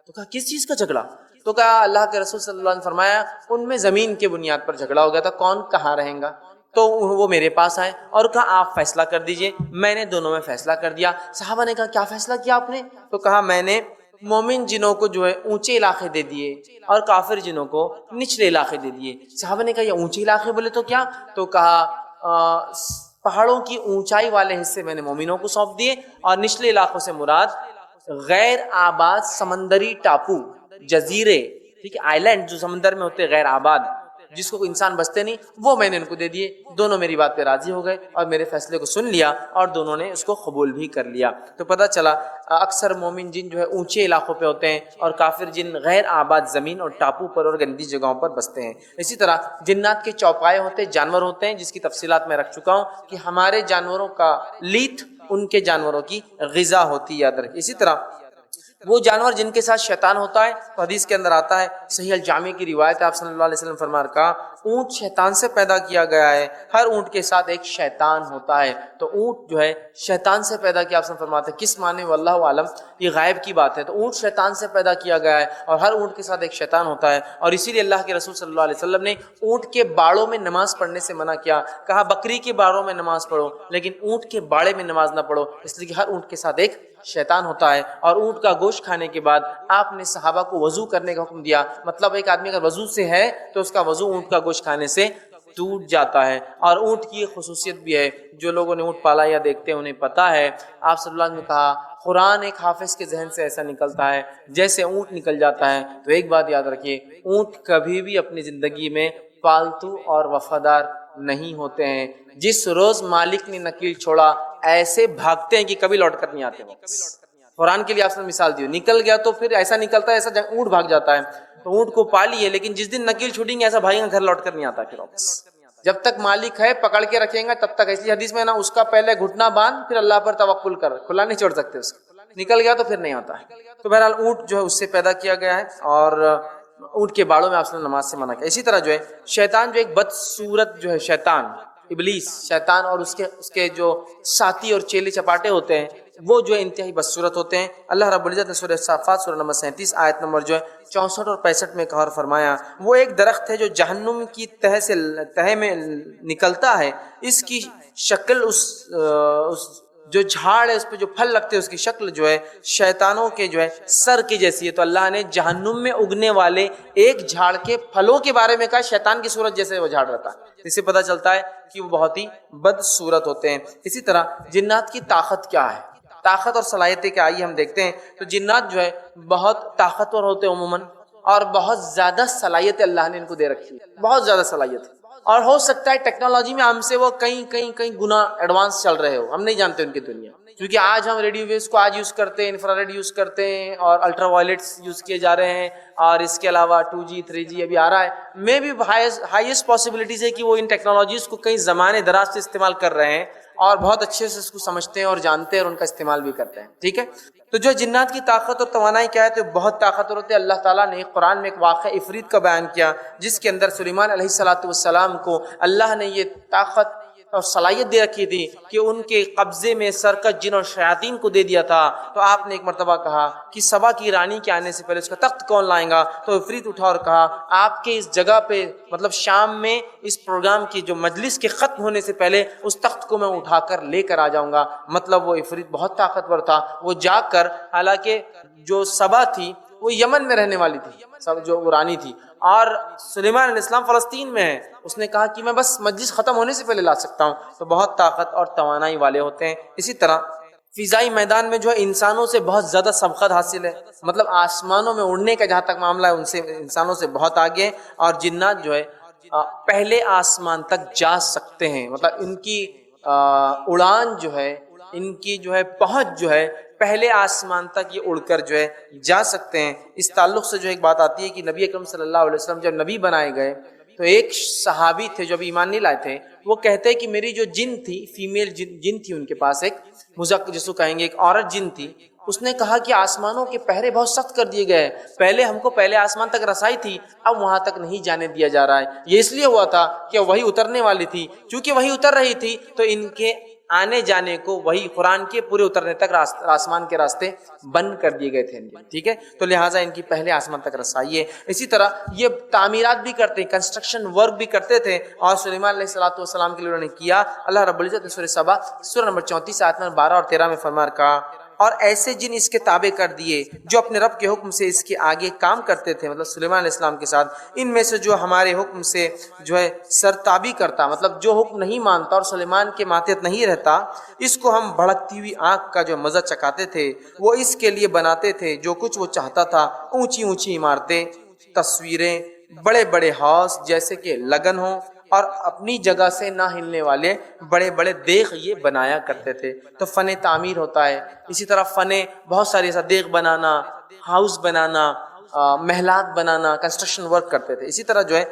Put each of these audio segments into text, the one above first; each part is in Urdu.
تو کہا کس چیز کا جھگڑا؟ تو کہا اللہ کے رسول صلی اللہ علیہ وسلم نے فرمایا ان میں زمین کے بنیاد پر جھگڑا ہو گیا تھا، کون کہاں رہیں گا؟ تو وہ میرے پاس آئے اور کہا آپ فیصلہ کر دیجئے۔ میں نے دونوں میں فیصلہ کر دیا۔ صحابہ نے کہا کیا فیصلہ کیا آپ نے؟ تو کہا میں نے مومن جنوں کو جو ہے اونچے علاقے دے دیے اور کافر جنوں کو نچلے علاقے دے دیے۔ صحابہ نے کہا یہ اونچے علاقے بولے تو کیا؟ تو کہا پہاڑوں کی اونچائی والے حصے میں نے مومنوں کو سونپ دیے اور نچلے علاقوں سے مراد غیر آباد سمندری ٹاپو، جزیرے، ٹھیک ہے، آئی لینڈ جو سمندر میں ہوتے غیر آباد جس کو کوئی انسان بستے نہیں، وہ میں نے ان کو دے دیے۔ دونوں میری بات پہ راضی ہو گئے اور میرے فیصلے کو سن لیا اور دونوں نے اس کو قبول بھی کر لیا۔ تو پتہ چلا اکثر مومن جن جو ہے اونچے علاقوں پہ ہوتے ہیں اور کافر جن غیر آباد زمین اور ٹاپو پر اور گندی جگہوں پر بستے ہیں۔ اسی طرح جنات کے چوپائے ہوتے ہیں، جانور ہوتے ہیں جس کی تفصیلات میں رکھ چکا ہوں کہ ہمارے جانوروں کا لیت ان کے جانوروں کی غذا ہوتی، یاد رکھیں۔ اسی طرح وہ جانور جن کے ساتھ شیطان ہوتا ہے، تو حدیث کے اندر آتا ہے، صحیح الجامع کی روایت ہے، آپ صلی اللہ علیہ وسلم فرمان کہا اونٹ شیطان سے پیدا کیا گیا ہے، ہر اونٹ کے ساتھ ایک شیطان ہوتا ہے۔ تو اونٹ جو ہے شیطان سے پیدا کیا، آپ سے فرماتے ہیں کس معنی واللہ عالم، یہ غائب کی بات ہے۔ تو اونٹ شیطان سے پیدا کیا گیا ہے اور ہر اونٹ کے ساتھ ایک شیطان ہوتا ہے، اور اسی لیے اللہ کے رسول صلی اللہ علیہ وسلم نے اونٹ کے باڑوں میں نماز پڑھنے سے منع کیا، کہا بکری کے باڑوں میں نماز پڑھو لیکن اونٹ کے باڑے میں نماز نہ پڑھو، اس لیے کہ ہر اونٹ کے ساتھ ایک شیطان ہوتا ہے۔ اور اونٹ کا گوشت کھانے کے بعد آپ نے صحابہ کو وضو کرنے کا حکم دیا، مطلب ایک آدمی اگر وضو سے ہے تو اس کا وضو اونٹ کا گوشت کھانے سے ٹوٹ جاتا ہے۔ اور اونٹ کی خصوصیت بھی ہے، جو لوگوں نے اونٹ پالا یا دیکھتے ہیں انہیں پتہ ہے، آپ صلی اللہ علیہ وسلم نے کہا قرآن ایک حافظ کے ذہن سے ایسا نکلتا ہے جیسے اونٹ نکل جاتا ہے۔ تو ایک بات یاد رکھیے، اونٹ کبھی بھی اپنی زندگی میں پالتو اور وفادار نہیں ہوتے ہیں۔ جس روز مالک نے نکیل چھوڑا ایسے بھاگتے ہیں کہ کبھی لوٹ کر نہیں آتے واپس۔ قرآن کے لیے آپ نے مثال دی، نکل گیا تو پھر ایسا نکلتا ہے ایسا اونٹ بھاگ جاتا ہے۔ تو اونٹ کو پالیے لیکن جس دن نکیل چھوڑیں گے ایسا بھاگیں گا، گھر لوٹ کر نہیں آتا پھر واپس۔ جب تک مالک ہے پکڑ کے رکھیں گا تب تک، اس لیے حدیث میں نا اس کا پہلے گھٹنا باندھ پھر اللہ پر توکل کر، کھلا نہیں چھوڑ سکتے اس کو، نکل گیا تو پھر نہیں آتا ہے۔ تو بہرحال اونٹ جو ہے اس سے پیدا کیا گیا ہے اور اونٹ کے باڑوں میں آپ نے نماز سے منع کیا۔ اسی طرح جو ہے شیطان جو ایک بدصورت جو ہے شیطان ابلیس شیطان اور اس کے جو ساتھی اور چیلے چپاٹے ہوتے ہیں وہ جو انتہائی بدصورت ہوتے ہیں۔ اللہ رب العزت نے سورہ صافات سورہ نمبر 37 آیت نمبر جو ہے 64 اور 65 میں کہا اور فرمایا وہ ایک درخت ہے جو جہنم کی تہہ میں نکلتا ہے، اس کی شکل اس جو جھاڑ ہے اس پہ جو پھل لگتے ہیں اس کی شکل جو ہے شیطانوں کے جو ہے سر کی جیسی ہے۔ تو اللہ نے جہنم میں اگنے والے ایک جھاڑ کے پھلوں کے بارے میں کہا شیطان کی صورت جیسے وہ جھاڑ رہتا ہے۔ اس سے پتہ چلتا ہے کہ وہ بہت ہی بدصورت ہوتے ہیں۔ اسی طرح جنات کی طاقت کیا ہے، طاقت اور صلاحیتیں کیا، آئیے ہم دیکھتے ہیں۔ تو جنات جو ہے بہت طاقتور ہوتے ہیں عموماً، اور بہت زیادہ صلاحیت اللہ نے ان کو دے رکھی ہے، بہت زیادہ صلاحیت، اور ہو سکتا ہے ٹیکنالوجی میں ہم سے وہ کئی گنا ایڈوانس چل رہے ہو، ہم نہیں جانتے ان کی دنیا، کیونکہ آج ہم ریڈیو ویوز کو آج یوز کرتے ہیں، انفرا ریڈ یوز کرتے ہیں اور الٹرا وائلٹس یوز کیے جا رہے ہیں، اور اس کے علاوہ 2G 3G ابھی آ رہا ہے۔ میں بھی ہائیسٹ پاسبلٹیز ہے کہ وہ ان ٹیکنالوجیز کو کئی زمانے دراز سے استعمال کر رہے ہیں اور بہت اچھے سے اس کو سمجھتے ہیں اور جانتے ہیں اور ان کا استعمال بھی کرتے ہیں، ٹھیک ہے۔ تو جو جنات کی طاقت اور توانائی کیا ہے، تو بہت طاقتور ہوتے ہیں۔ اللہ تعالیٰ نے قرآن میں ایک واقعہ عفریت کا بیان کیا جس کے اندر سلیمان علیہ السلام کو اللہ نے یہ طاقت اور صلاحیت دے رکھی تھی کہ ان کے قبضے میں سرکش جن اور شیاطین کو دے دیا تھا۔ تو آپ نے ایک مرتبہ کہا کہ سبا کی رانی کے آنے سے پہلے اس کا تخت کون لائیں گا؟ تو عفریت اٹھا اور کہا آپ کے اس جگہ پہ مطلب شام میں اس پروگرام کی جو مجلس کے ختم ہونے سے پہلے اس تخت کو میں اٹھا کر لے کر آ جاؤں گا۔ مطلب وہ عفریت بہت طاقتور تھا، وہ جا کر، حالانکہ جو سبا تھی وہ یمن میں رہنے والی تھی، سب جو رانی تھی، اور سلیمان علیہ السلام فلسطین میں ہے، اس نے کہا کہ میں بس مجلس ختم ہونے سے پہلے لا سکتا ہوں۔ تو بہت طاقت اور توانائی والے ہوتے ہیں۔ اسی طرح فضائی میدان میں جو ہے انسانوں سے بہت زیادہ سبقت حاصل ہے، مطلب آسمانوں میں اڑنے کا جہاں تک معاملہ ہے ان سے انسانوں سے بہت آگے ہیں، اور جنات جو ہے پہلے آسمان تک جا سکتے ہیں، مطلب ان کی اڑان جو ہے، ان کی جو ہے پہنچ جو ہے پہلے آسمان تک یہ اڑ کر جو ہے جا سکتے ہیں۔ اس تعلق سے جو ایک بات آتی ہے کہ نبی اکرم صلی اللہ علیہ وسلم جب نبی بنائے گئے تو ایک صحابی تھے جو ابھی ایمان نہیں لائے تھے، وہ کہتے کہ میری جو جن تھی، فیمیل جن تھی ان کے پاس، ایک جس کو کہیں گے ایک عورت جن تھی، اس نے کہا کہ آسمانوں کے پہرے بہت سخت کر دیے گئے، پہلے ہم کو پہلے آسمان تک رسائی تھی، اب وہاں تک نہیں جانے دیا جا رہا ہے۔ یہ اس لیے ہوا تھا کہ وہی اترنے والی تھی، چونکہ وہی اتر رہی تھی تو ان کے آنے جانے کو وہی قرآن کے پورے اترنے تک آسمان کے راستے بند کر دیے گئے تھے ان کے، ٹھیک ہے، تو لہٰذا ان کی پہلے آسمان تک رسائی ہے۔ اسی طرح یہ تعمیرات بھی کرتے، کنسٹرکشن ورک بھی کرتے تھے، اور سلیمان علیہ السلام کے لیے انہوں نے کیا۔ اللہ رب العزت نے سورہ سبا سورہ نمبر 34 آیت نمبر 12 اور 13 میں فرما رکھا، اور ایسے جن اس کے تابع کر دیے جو اپنے رب کے حکم سے اس کے آگے کام کرتے تھے، مطلب سلیمان علیہ السلام کے ساتھ، ان میں سے جو ہمارے حکم سے جو ہے سرتابی کرتا، مطلب جو حکم نہیں مانتا اور سلیمان کے ماتحت نہیں رہتا، اس کو ہم بھڑکتی ہوئی آنکھ کا جو مزہ چکھاتے تھے، وہ اس کے لیے بناتے تھے جو کچھ وہ چاہتا تھا، اونچی اونچی عمارتیں، تصویریں، بڑے بڑے ہاؤس جیسے کہ لگن ہوں، اور اپنی جگہ سے نہ ہلنے والے بڑے بڑے دیغ یہ بنایا کرتے تھے۔ تو فن تعمیر ہوتا ہے، اسی طرح فن بہت ساری ایسا دیغ بنانا، ہاؤس بنانا، محلات بنانا، کنسٹرکشن ورک کرتے تھے۔ اسی طرح جو ہے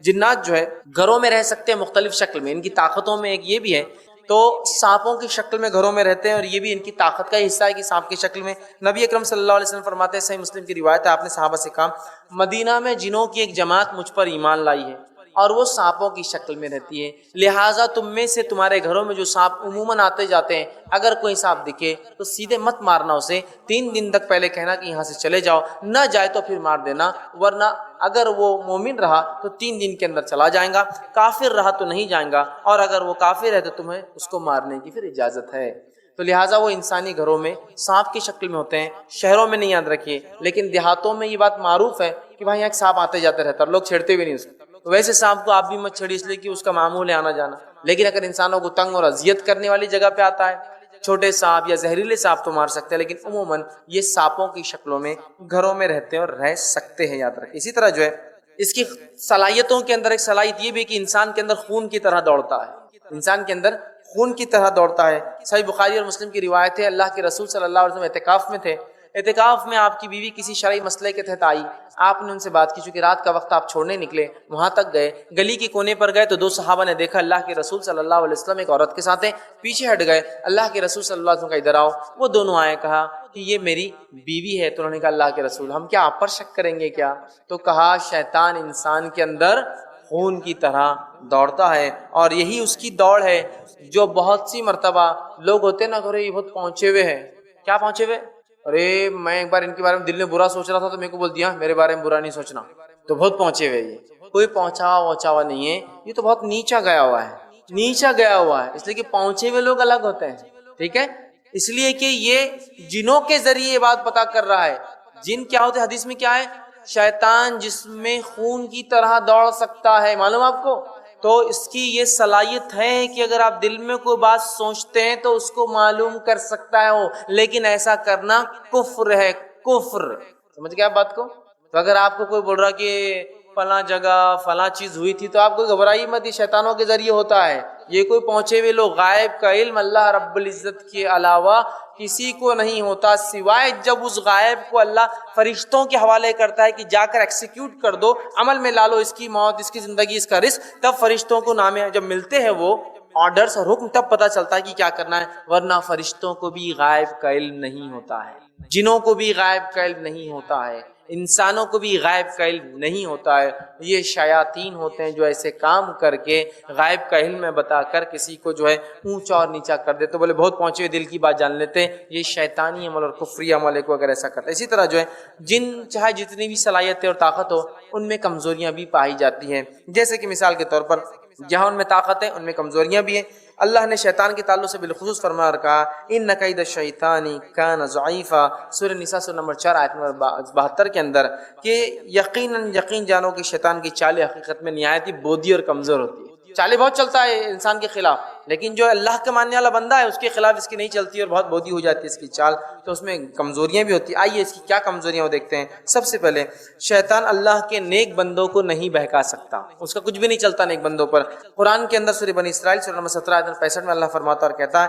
جنات جو ہے گھروں میں رہ سکتے ہیں مختلف شکل میں، ان کی طاقتوں میں ایک یہ بھی ہے، تو سانپوں کی شکل میں گھروں میں رہتے ہیں، اور یہ بھی ان کی طاقت کا حصہ ہے کہ سانپ کی شکل میں۔ نبی اکرم صلی اللہ علیہ وسلم فرماتے ہیں، صحیح مسلم کی روایت ہے، آپ نے صحابہ سے کہا مدینہ میں جنوں کی ایک جماعت مجھ پر ایمان لائی ہے اور وہ سانپوں کی شکل میں رہتی ہے، لہٰذا تم میں سے تمہارے گھروں میں جو سانپ عموماً آتے جاتے ہیں، اگر کوئی سانپ دکھے تو سیدھے مت مارنا اسے، 3 دن تک پہلے کہنا کہ یہاں سے چلے جاؤ، نہ جائے تو پھر مار دینا، ورنہ اگر وہ مومن رہا تو 3 دن کے اندر چلا جائے گا، کافر رہا تو نہیں جائے گا، اور اگر وہ کافر ہے تو تمہیں اس کو مارنے کی پھر اجازت ہے۔ تو لہٰذا وہ انسانی گھروں میں سانپ کی شکل میں ہوتے ہیں، شہروں میں نہیں یاد رکھیے، لیکن دیہاتوں میں یہ بات معروف ہے کہ بھائی یہاں ایک سانپ آتے جاتے رہتا ہے، لوگ چھیڑتے بھی نہیں اس کو، ویسے سانپ کو آپ بھی مت چھڑی، اس لیے کہ اس کا معمول ہے آنا جانا، لیکن اگر انسانوں کو تنگ اور اذیت کرنے والی جگہ پہ آتا ہے، چھوٹے سانپ یا زہریلے سانپ تو مار سکتے ہیں، لیکن عموماً یہ سانپوں کی شکلوں میں گھروں میں رہتے ہیں اور رہ سکتے ہیں، یاد رکھیں۔ اسی طرح جو ہے اس کی صلاحیتوں کے اندر ایک صلاحیت یہ بھی کہ انسان کے اندر خون کی طرح دوڑتا ہے، انسان کے اندر خون کی طرح دوڑتا ہے۔ صحیح بخاری اور مسلم کی روایت ہے، اللہ کے رسول صلی اللہ علیہ وسلم اعتکاف میں تھے، اعتکاف میں آپ کی بیوی کسی شرعی مسئلے کے تحت آئی، آپ نے ان سے بات کی، چونکہ رات کا وقت آپ چھوڑنے نکلے، وہاں تک گئے، گلی کے کونے پر گئے تو 2 صحابہ نے دیکھا اللہ کے رسول صلی اللہ علیہ وسلم ایک عورت کے ساتھ ہیں، پیچھے ہٹ گئے، اللہ کے رسول صلی اللہ علیہ وسلم کا ادھر آؤ، وہ دونوں آئے، کہا کہ یہ میری بیوی ہے، تو انہوں نے کہا اللہ کے رسول ہم کیا آپ پر شک کریں گے کیا؟ تو کہا شیطان انسان کے اندر خون کی طرح دوڑتا ہے، اور یہی اس کی دوڑ ہے جو بہت سی مرتبہ لوگ ہوتے ہیں نا، یہ بہت پہنچے ہوئے ہیں، کیا پہنچے ہوئے؟ ارے میں ایک بار ان کے بارے میں دل میں برا سوچ رہا تھا تو میرے کو بول دیا میرے بارے میں برا نہیں سوچنا، تو بہت پہنچے ہوئے، یہ کوئی پہنچا ہوا نہیں ہے، یہ تو بہت نیچا گیا ہوا ہے، نیچا گیا ہوا ہے، اس لیے کہ پہنچے ہوئے لوگ الگ ہوتے ہیں، ٹھیک ہے، اس لیے کہ یہ جنوں کے ذریعے یہ بات پتا کر رہا ہے۔ جن کیا ہوتے حدیث میں کیا ہے؟ شیطان جس میں خون کی طرح دوڑ سکتا ہے، معلوم آپ کو؟ تو اس کی یہ صلاحیت ہے کہ اگر آپ دل میں کوئی بات سوچتے ہیں تو اس کو معلوم کر سکتا ہے وہ، لیکن ایسا کرنا کفر ہے، کفر، سمجھ گئے آپ بات کو؟ تو اگر آپ کو کوئی بول رہا کہ فلاں جگہ فلاں چیز ہوئی تھی تو آپ کو گھبرائیے مت، یہ شیطانوں کے ذریعے ہوتا ہے، یہ کوئی پہنچے ہوئے لوگ، غائب کا علم اللہ رب العزت کے علاوہ کسی کو نہیں ہوتا، سوائے جب اس غائب کو اللہ فرشتوں کے حوالے کرتا ہے کہ جا کر ایکسیکیوٹ کر دو، عمل میں لا لو اس کی موت، اس کی زندگی، اس کا رزق، تب فرشتوں کو نامے جب ملتے ہیں وہ آرڈرز اور حکم، تب پتہ چلتا ہے کہ کیا کرنا ہے، ورنہ فرشتوں کو بھی غائب کا علم نہیں ہوتا ہے، جنوں کو بھی غائب کا علم نہیں ہوتا ہے، انسانوں کو بھی غائب کا علم نہیں ہوتا ہے، یہ شیاطین ہوتے ہیں جو ایسے کام کر کے غائب کا علم میں بتا کر کسی کو جو ہے اونچا اور نیچا کر دیتے، بولے بہت پہنچے ہوئے دل کی بات جان لیتے ہیں، یہ شیطانی عمل اور کفری عمل کو اگر ایسا کرتے۔ اسی طرح جو ہے جن چاہے جتنی بھی صلاحیتیں اور طاقت ہو، ان میں کمزوریاں بھی پائی جاتی ہیں، جیسے کہ مثال کے طور پر جہاں ان میں طاقت ہے ان میں کمزوریاں بھی ہیں۔ اللہ نے شیطان کے تعلق سے بالخصوص فرما رکھا ان کید الشیطان کان ضعیفا، سورہ نساء سورہ نمبر 4 آیت نمبر 72 کے اندر، کہ یقین جانو کہ شیطان کی چالیں حقیقت میں نہایت ہی بودھی اور کمزور ہوتی ہے، چالیں بہت چلتا ہے انسان کے خلاف، لیکن جو اللہ کا ماننے والا بندہ ہے اس کے خلاف اس کی نہیں چلتی اور بہت بودھی ہو جاتی ہے اس کی چال، تو اس میں کمزوریاں بھی ہوتی ہیں۔ آئیے اس کی کیا کمزوریاں وہ دیکھتے ہیں۔ سب سے پہلے شیطان اللہ کے نیک بندوں کو نہیں بہکا سکتا، اس کا کچھ بھی نہیں چلتا نیک بندوں پر۔ قرآن کے اندر سورہ بنی اسرائیل سورہ نمبر 17 آیت 65 میں اللہ فرماتا اور کہتا ہے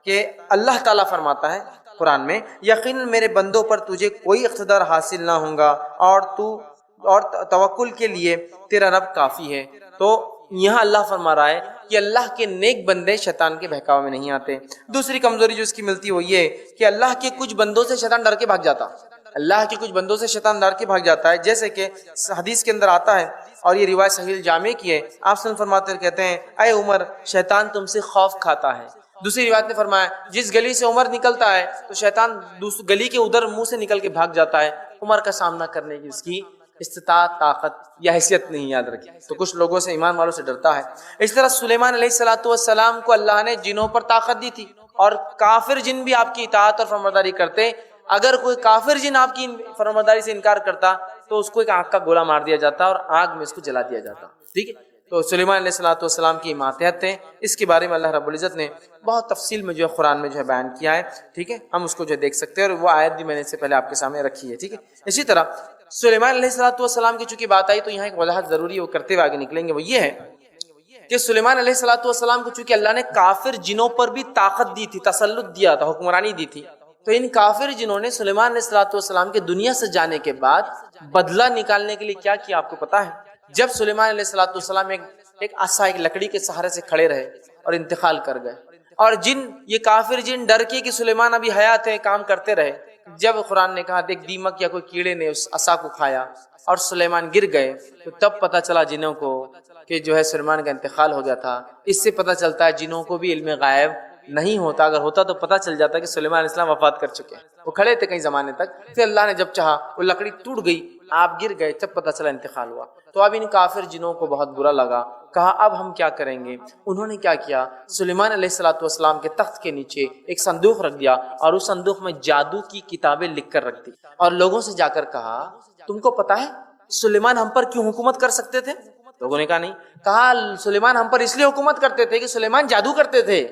کہ اللہ تعالیٰ فرماتا ہے قرآن میں، یقیناً میرے بندوں پر تجھے کوئی اقتدار حاصل نہ ہوگا اور توکل کے لیے تیرا رب کافی ہے۔ تو یہاں اللہ فرما رہا ہے کہ اللہ کے نیک بندے شیطان کے بہکاؤ میں نہیں آتے۔ دوسری کمزوری جو اس کی ملتی وہ یہ کہ اللہ کے کچھ بندوں سے شیطان ڈر کے بھاگ جاتا، اللہ کے کچھ بندوں سے شیطان ڈر کے بھاگ جاتا ہے، جیسے کہ حدیث کے اندر آتا ہے اور یہ روایت صحیح الجامع کی ہے، آپ صلی اللہ علیہ وسلم فرماتے ہیں، کہتے ہیں اے عمر، شیطان تم سے خوف کھاتا ہے دوسری روایت میں فرمایا جس گلی سے عمر نکلتا ہے تو شیطان دوسری گلی کے ادھر منہ سے نکل کے بھاگ جاتا ہے، عمر کا سامنا کرنے کی اس کی استطاعت، طاقت یا حیثیت نہیں، یاد رکھیں۔ تو کچھ لوگوں سے، ایمان والوں سے ڈرتا ہے۔ اس طرح سلیمان علیہ السلام کو اللہ نے جنوں پر طاقت دی تھی، اور کافر جن بھی آپ کی اطاعت اور فرمانبرداری کرتے، اگر کوئی کافر جن آپ کی فرمانبرداری سے انکار کرتا تو اس کو ایک آگ کا گولا مار دیا جاتا اور آگ میں اس کو جلا دیا جاتا، ٹھیک ہے۔ تو سلیمان علیہ السلام کی ماتحت ہیں، اس کے بارے میں اللہ رب العزت نے بہت تفصیل میں جو ہے قرآن میں جو ہے بیان کیا ہے، ٹھیک ہے، ہم اس کو جو دیکھ سکتے ہیں، اور وہ آیت بھی میں نے اس سے پہلے آپ کے سامنے رکھی ہے، ٹھیک ہے۔ اسی طرح سلیمان علیہ السلام کی چونکہ بات آئی تو یہاں ایک وضاحت ضروری ہے، وہ کرتے ہوئے آگے نکلیں گے، وہ یہ ہے کہ سلیمان علیہ السلام کو چونکہ اللہ نے کافر جنوں پر بھی طاقت دی تھی، تسلط دیا تھا، حکمرانی دی تھی، تو ان کافر جنہوں نے سلیمان علیہ السلام کے دنیا سے جانے کے بعد بدلہ نکالنے کے لیے کیا کیا آپ کو پتا ہے؟ جب سلیمان علیہ السلام ایک عصا، ایک لکڑی کے سہارے سے کھڑے رہے اور انتقال کر گئے، اور یہ کافر جن ڈر کے کہ سلیمان ابھی حیات ہے کام کرتے رہے، جب قرآن نے کہا دیکھ دیمک یا کوئی کیڑے نے اس عصا کو کھایا اور سلیمان گر گئے، تو تب پتہ چلا جنوں کو کہ جو ہے سلیمان کا انتقال ہو گیا تھا۔ اس سے پتہ چلتا ہے جنوں کو بھی علم غائب نہیں ہوتا، اگر ہوتا تو پتہ چل جاتا کہ سلیمان علیہ السلام وفات کر چکے ہیں، وہ کھڑے تھے کئی زمانے تک، پھر اللہ نے جب چاہا وہ لکڑی ٹوٹ گئی، آپ گر گئے، تب پتہ چلا انتقال ہوا۔ تو اب ان کافر جنوں کو بہت برا لگا، کہا اب ہم کیا کریں گے؟ انہوں نے کیا کیا؟ سلیمان علیہ السلام کے تخت کے نیچے ایک صندوق رکھ دیا، اور اس صندوق میں جادو کی کتابیں لکھ کر رکھ دی، اور لوگوں سے جا کر کہا تم کو پتا ہے سلیمان ہم پر کیوں حکومت کر سکتے تھے؟ لوگوں نے کہا نہیں۔ کہا سلیمان ہم پر اس لیے حکومت کرتے تھے کہ سلیمان جادو کرتے تھے،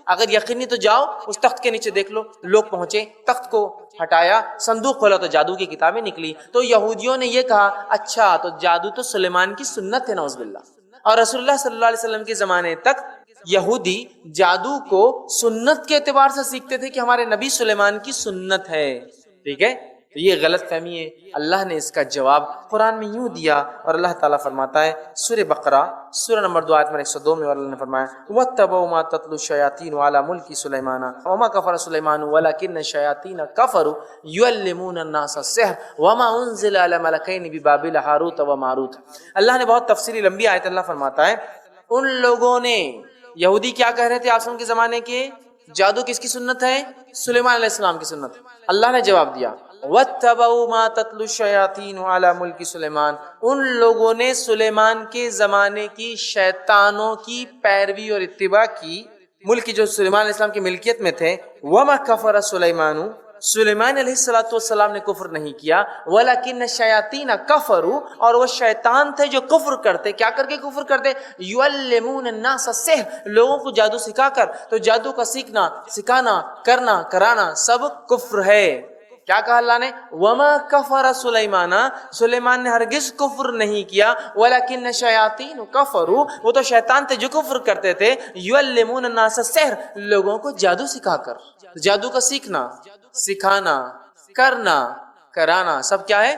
اگر یقین نہیں تو جاؤ اس تخت کے نیچے دیکھ لو۔ لوگ پہنچے، تخت کو ہٹایا، صندوق کھولا تو جادو کی کتابیں نکلی۔ تو یہودیوں نے یہ کہا اچھا تو جادو تو سلیمان کی سنت ہے، نعوذ باللہ۔ اور رسول اللہ صلی اللہ علیہ وسلم کے زمانے تک یہودی جادو کو سنت کے اعتبار سے سیکھتے تھے کہ ہمارے نبی سلیمان کی سنت ہے، ٹھیک ہے۔ تو یہ غلط فہمی ہے۔ اللہ نے اس کا جواب قرآن میں یوں دیا، اور اللہ تعالیٰ فرماتا ہے سورہ بقرہ سورہ نمبر 2 آیت 102 میں، اور اللہ نے فرمایا وَاتَّبَعُوا مَا تَتْلُو الشَّيَاطِينُ عَلَى مُلْكِ سُلَيْمَانَ وَمَا كَفَرَ سُلَيْمَانُ وَلَكِنَّ الشَّيَاطِينَ كَفَرُوا يُعَلِّمُونَ النَّاسَ السِّحْرَ وَمَا أُنزِلَ عَلَى مَلَكَيْنِ بِبَابِلَ ہاروت وَمَاروت۔ اللہ نے بہت تفصیلی لمبی آیت اللہ فرماتا ہے ان لوگوں نے، یہودی کیا کہہ رہے تھے آسم کے زمانے کے؟ جادو کس کی سنت ہے؟ سلیمان علیہ السلام کی سنت۔ اللہ نے جواب دیا وَاتَّبَعُوا مَا تَتْلُو الشَّيَاطِينُ عَلَى مُلْكِ سُلَيْمَانَ، ان لوگوں نے سلیمان کے زمانے کی شیطانوں کی پیروی اور اتباع کی، ملک جو سلیمان علیہ السلام کی ملکیت میں تھے۔ وَمَا كَفَرَ سُلَيْمَانُ، سلیمان علیہ السلام نے کفر نہیں کیا، وَلَكِنَّ الشَّيَاطِينَ كَفَرُوا، اور وہ شیطان تھے جو کفر کرتے۔ کیا کر کے کفر کرتے؟ يُعَلِّمُونَ النَّاسَ السِّحْرَ، لوگوں کو جادو سکھا کر۔ تو جادو کا سیکھنا، سکھانا، کرنا، کرانا سب کفر ہے۔ کیا کہا اللہ نے؟ وَمَا كَفَرَ سُلَيْمَانَ، سلیمان نے ہرگز کفر نہیں کیا، وَلَكِنَّ الشَّيَاطِينَ كَفَرُوا، وہ تو شیطان تھے جو کفر کرتے تھے، يُعَلِّمُونَ النَّاسَ السِّحْرَ، لوگوں کو جادو سکھا کر۔ جادو کا سیکھنا، سکھانا، کرنا، کرانا سب کیا ہے؟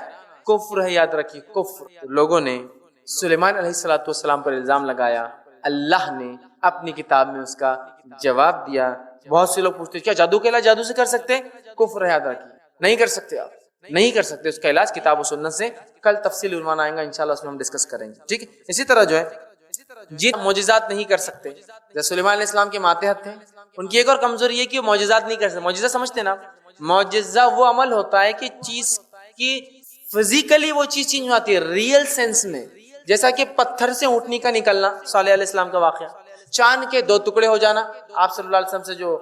کفر ہے، یاد رکھیے کفر۔ لوگوں نے سلیمان علیہ السلام پر الزام لگایا، اللہ نے اپنی کتاب میں اس کا جواب دیا۔ بہت سے لوگ پوچھتے کیا جادو کا علاج جادو سے کر سکتے؟ کفر ہے، یاد رکھیے نہیں کر سکتے، آپ نہیں کر سکتے۔ اس کا علاج کتاب و سنت سے، کل تفصیل عنوان آئیں گا انشاءاللہ، اس میں ہم ڈسکس کریں گے، ٹھیک ہے۔ اسی طرح جو ہے جن معجزات نہیں کر سکتے، جیسے سلیمان علیہ السلام کے ماتحت تھے، ان کی ایک اور کمزوری یہ کہ وہ معجزات نہیں کر سکتے۔ معجزہ سمجھتے نا؟ معجزہ وہ عمل ہوتا ہے کہ چیز کی فزیکلی وہ چیز چینج ہوتی ہے، ریئل سینس میں، جیسا کہ پتھر سے اونٹنی کا نکلنا، صالح علیہ السلام کا واقعہ، چاند کے 2 ٹکڑے ہو جانا، آپ صلی اللہ علیہ وسلم سے جو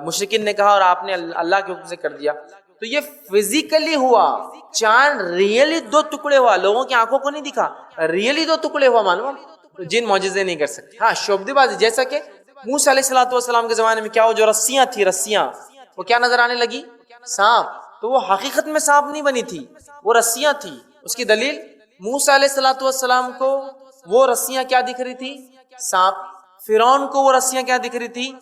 مشرکین نے کہا اور آپ نے اللہ کے حکم سے کر دیا، تو یہ فزیکلی ہوا۔ چاند ریئلی 2 ٹکڑے ہوا، لوگوں کی آنکھوں کو نہیں دکھا، ریئلی 2 ٹکڑے ہوا، معلوم؟ جن معجزے نہیں کر سکتے۔ ہاں شعبدے بازی، جیسا کہ موسیٰ علیہ السلام کے زمانے میں کیا ہو، جو رسیاں تھی، رسیاں وہ کیا نظر آنے لگی؟ سانپ۔ تو وہ حقیقت میں سانپ نہیں بنی تھی، وہ رسیاں تھی۔ اس کی دلیل موسیٰ علیہ السلام کو وہ رسیاں کیا دکھ رہی تھی؟ سانپ۔ فرعون کو وہ رسیاں کیا دکھ رہی تھی؟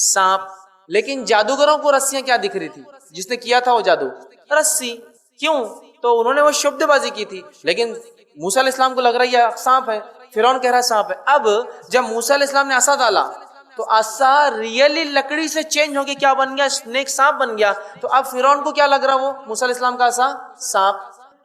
سانپ۔ لیکن جادوگروں کو رسیاں کیا دکھ رہی تھی؟ جس نے کیا تھا وہ جادو، رسی۔ کیوں؟ تو انہوں نے وہ شبد بازی کی تھی، لیکن موسیٰ علیہ السلام کو لگ رہا ہے یہ سانپ ہے، فرعون کہہ رہا ہے سانپ ہے۔ اب جب موسیٰ علیہ السلام نے عصا ڈالا تو عصا ریئلی لکڑی سے چینج ہو کے کیا بن گیا؟ اسنیک، سانپ بن گیا۔ تو اب فرعون کو کیا لگ رہا؟ وہ موسیٰ علیہ السلام کا عصا سانپ۔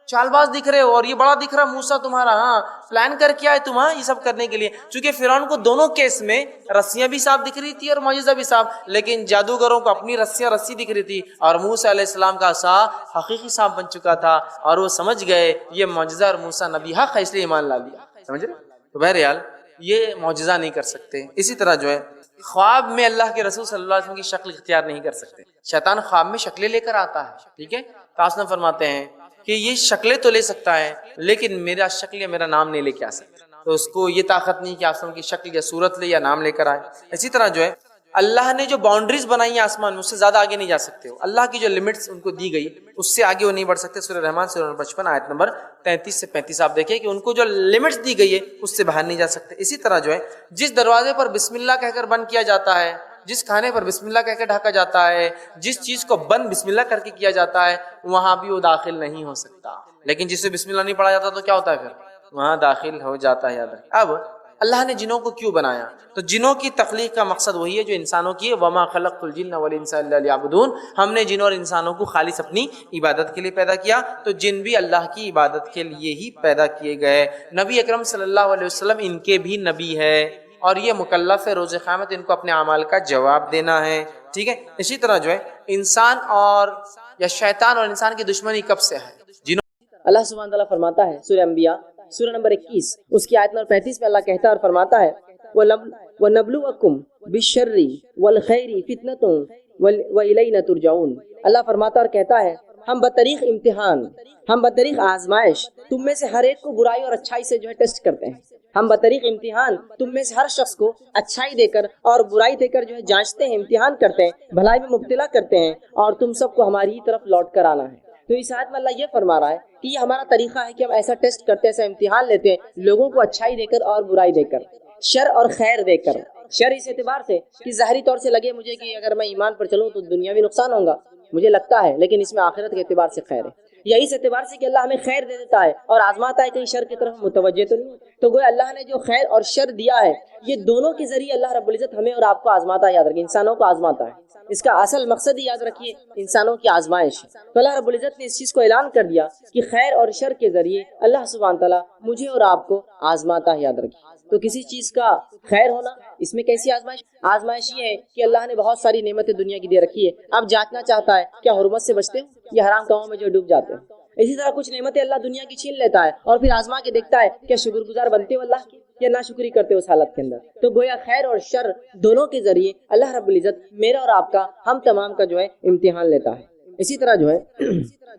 چال باز دکھ رہے ہو اور یہ بڑا دکھ رہا موسیٰ تمہارا، ہاں پلان کر کے آئے تم، ہاں یہ سب کرنے کے لیے. چونکہ فرعون کو دونوں کیس میں رسیاں بھی صاف دکھ رہی تھی اور معجزہ بھی صاف، لیکن جادوگروں کو اپنی رسی دکھ رہی تھی اور موسیٰ علیہ السلام کا عصا حقیقی سانپ بن چکا تھا اور وہ سمجھ گئے یہ معجزہ اور موسیٰ نبی حق ہے، اس لیے ایمان لا لیا. سمجھ رہے؟ تو بہرحال یہ معجزہ نہیں کر سکتے. اسی طرح جو ہے خواب میں اللہ کے رسول صلی اللہ علیہ وسلم کی شکل اختیار نہیں کر سکتے. شیطان خواب میں شکلیں لے کر آتا ہے، ٹھیک ہے. قاسم فرماتے ہیں کہ یہ شکلیں تو لے سکتا ہے لیکن میرا شکل یا میرا نام نہیں لے کے آ سکتا. تو اس کو یہ طاقت نہیں کہ آسمان کی شکل یا صورت لے یا نام لے کر آئے. اسی طرح جو ہے اللہ نے جو باؤنڈریز بنائی ہیں آسمان میں اس سے زیادہ آگے نہیں جا سکتے. اللہ کی جو لمٹس ان کو دی گئی اس سے آگے وہ نہیں بڑھ سکتے. سورہ رحمان سورہ 55 آیت نمبر 33 سے 35 آپ دیکھیں کہ ان کو جو لمٹس دی گئی ہے اس سے باہر نہیں جا سکتے. اسی طرح جو ہے جس دروازے پر بسم اللہ کہہ کر بند کیا جاتا ہے، جس کھانے پر بسم اللہ کہہ کے ڈھکا جاتا ہے، جس چیز کو بند بسم اللہ کر کے کیا جاتا ہے وہاں بھی وہ داخل نہیں ہو سکتا. لیکن جس سے بسم اللہ نہیں پڑھا جاتا تو کیا ہوتا ہے؟ پھر وہاں داخل ہو جاتا ہے. یاد رکھ. اب اللہ نے جنوں کو کیوں بنایا؟ تو جنوں کی تخلیق کا مقصد وہی ہے جو انسانوں کی ہے. وما خلقت الجن والانس الا لیعبدون. ہم نے جنوں اور انسانوں کو خالص اپنی عبادت کے لیے پیدا کیا. تو جن بھی اللہ کی عبادت کے لیے ہی پیدا کیے گئے. نبی اکرم صلی اللہ علیہ وسلم ان کے بھی نبی ہے اور یہ مکلف ہے روز قیامت ان کو اپنے اعمال کا جواب دینا ہے. ٹھیک ہے. اسی طرح جو ہے انسان اور یا شیطان اور انسان کی دشمنی کب سے ہے؟ اللہ سبحانہ تعالیٰ فرماتا ہے سورہ انبیاء سورہ نمبر 21 اس کی آیت نمبر 35 میں اللہ کہتا ہے اور فرماتا ہے وَنَبْلُوَكُمْ بِالشَّرِّ وَالْخَيْرِ فِتْنَةٌ وَإِلَيْنَا تُرْجَعُونَ. اللہ فرماتا اور کہتا ہے ہم بطریق امتحان، ہم بطریق آزمائش تم میں سے ہر ایک کو برائی اور اچھائی سے جو ہے ٹیسٹ کرتے ہیں. ہم بطریق امتحان تم میں سے ہر شخص کو اچھائی دے کر اور برائی دے کر جو ہے جانچتے ہیں، امتحان کرتے ہیں، بھلائی میں مبتلا کرتے ہیں اور تم سب کو ہماری ہی طرف لوٹ کر آنا ہے. تو اس آیت میں اللہ یہ فرما رہا ہے کہ یہ ہمارا طریقہ ہے کہ ہم ایسا ٹیسٹ کرتے ہیں، ایسا امتحان لیتے ہیں لوگوں کو اچھائی دے کر اور برائی دے کر، شر اور خیر دے کر. شر اس اعتبار سے کہ ظاہری طور سے لگے مجھے کہ اگر میں ایمان پر چلوں تو دنیاوی نقصان ہوگا، مجھے لگتا ہے، لیکن اس میں آخرت کے اعتبار سے خیر ہے. یا اس اعتبار سے کہ اللہ ہمیں خیر دے دیتا ہے اور آزماتا ہے کہیں شر کی طرف متوجہ تو نہیں. تو گویا اللہ نے جو خیر اور شر دیا ہے یہ دونوں کے ذریعے اللہ رب العزت ہمیں اور آپ کو آزماتا ہے. یاد رکھیے انسانوں کو آزماتا ہے. اس کا اصل مقصد ہی یاد رکھیے انسانوں کی آزمائش. تو اللہ رب العزت نے اس چیز کو اعلان کر دیا کہ خیر اور شر کے ذریعے اللہ سبحانہ تعالیٰ مجھے اور آپ کو آزماتا ہے. یاد رکھیے. تو کسی چیز کا خیر ہونا اس میں کیسی آزمائش؟ آزمائش یہ ہے کہ اللہ نے بہت ساری نعمتیں دنیا کی دے رکھی ہے، اب جانچنا چاہتا ہے کیا حرمت سے بچتے ہو یا حرام کاموں میں جو ڈوب جاتے ہیں. اسی طرح کچھ نعمتیں اللہ دنیا کی چھین لیتا ہے اور پھر آزما کے دیکھتا ہے کیا شکر گزار بنتے ہو اللہ کی یا ناشکری کرتے ہو اس حالت کے اندر. تو گویا خیر اور شر دونوں کے ذریعے اللہ رب العزت میرا اور آپ کا، ہم تمام کا جو ہے امتحان لیتا ہے. اسی طرح جو ہے